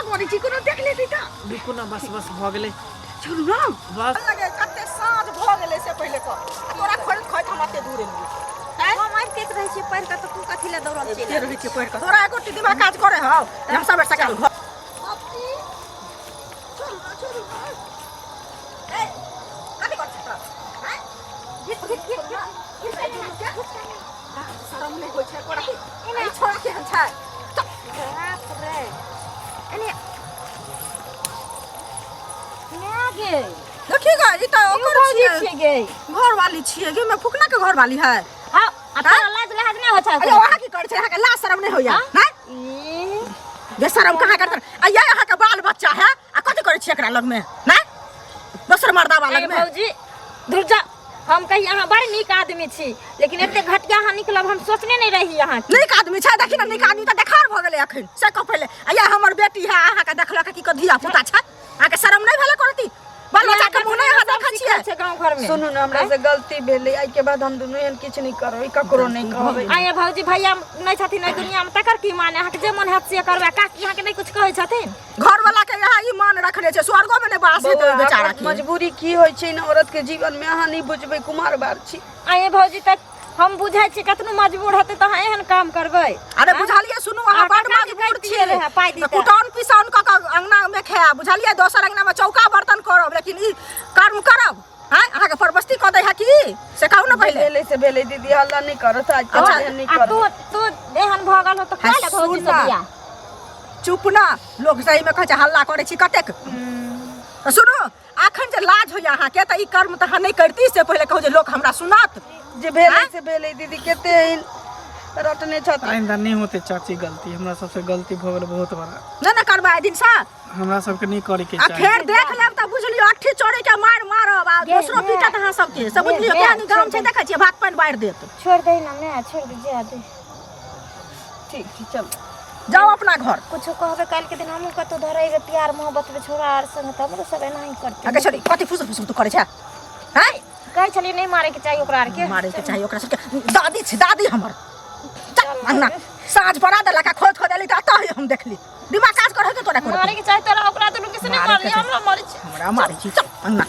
करे छी कोनो देख लेती त रुकू ना बस बस भ गेलै चलू ना बस लगे कते साँझ भ गेलै से पहिले क तोरा खरीद खैत हम अते दूर एलियै हम मार के रहे छी पैर का तो तू कथि ले दौड़ल छी के रहै छी पैर क तोरा एको दिमाग काज करे हौ हम सब सकाल घर शरम नहीं होय छै कोरा ए छोड़ा के हन छै बाप रे अने ना गे देखिएगा ई त ओकर छियै छिए गे घर वाली छियै गे मैं फुकना के घर वाली है हां आता लाज लहज नहीं हो छै अरे वहां की करे छै यहां के लाज शरम नहीं होया हैं ई ये शरम कहां करत आ ये यहां के बाल बच्चा है आ कथि करे छी एकरा लग में ना दोसर मर्दा वाला लग में भौजी धुर जा हम कही यहाँ बड़ नीक आदमी छी लेकिन एते घटिया यहाँ निकलब हम सोचने नहीं रही यहाँ नीक आदमी छै देखि ना नीक आदमी त देखार भ गेलै अखन से कह पहिले आ ये हमर बेटी है अहां के देखलक की क धिया पुता छै अहां के शरम नहीं भेले करती बाल बच्चा के मुंह नहीं देखै छियै छै गांव घर में सुनू ना हमरा से गलती भेलै आई के बाद हम दुनू एहन किछ नहीं करबै ककरो नहीं कहबै आये भौजी भैया नहीं छथिन ए दुनिया में तकर की माने अहाँ के जे मन हैत से करबा काकी यहाँ के नहीं कुछ कहै छथिन घर वाला के यहाँ ई मान रखने छै स्वर्गो में नहीं बास हेतै बेचारा के मजबूरी की होय छै ना औरत के जीवन में अहाँ नहीं बुझबै कुमार बार छी आये भौजी तक हम बुझाइ छी कतनो मजबूर होते त अहाँ एहन काम करबै अरे बुझालिए सुनू अहाँ बड़ मजबूर छियै कुटौन पिसौन क अंगना में खाया बुझालिए दोसर अंगना में चौका बर्तन करब लेकिन ई कर्म करब हैं अहाँ के परबस्ती क दै है की से कहू ना पहिले भेलै से भेलै दीदी हल्ला नहीं करत आज के बाद एहन नहीं आ करब तू एहन भगल हो त काहे भौजी से बिया चुप ना लोग सही में कहै छै हल्ला करे छी कतेक तो सुनू अखन जे लाज होय अहाँ के त ई कर्म त अहाँ नहीं करती से पहिले कहू जे लोग हमरा सुनत जे भेलै से भेलै दीदी केते रटने छथि आइंदा नहीं होते चाची गलती हमरा सबसे गलती भ गेल बहुत बड़ा ना ना करबा दिन से हमरा सबके नहीं करे के आ चाहिए फेर देख लेब त बुझलियो अट्ठी चोरे के मार मारब आ दोसरो पीटत अहाँ सबके सब बुझलियो केहन गाम छै देखै छियै भात पानी बाढ़ देत छोड़ दे ना मैं छोड़ दीजिए दे ठीक ठीक चल जाओ अपना घर कुछ कहबे काल के दिन हम कतो धरेगे प्यार मोहब्बत में छोरा आर संग त हमरो सब नहीं करते आगे छोड़ी कथि फुस फुस तू करे छै हैं कहै छली नहीं मारे के चाहिए ओकरा आर के मारे के चाहिए ओकरा सबके दादी छै दादी हमर अंगना साँझ पड़ा देलक आ खोद खोद एली त अतः हम देखली दिमाग काज करे के तोरा मारे के चाहिए तोरा ओकरा तो किसी ने मार लिया हमरा मारे छी हमरा मारे छी चल अंगना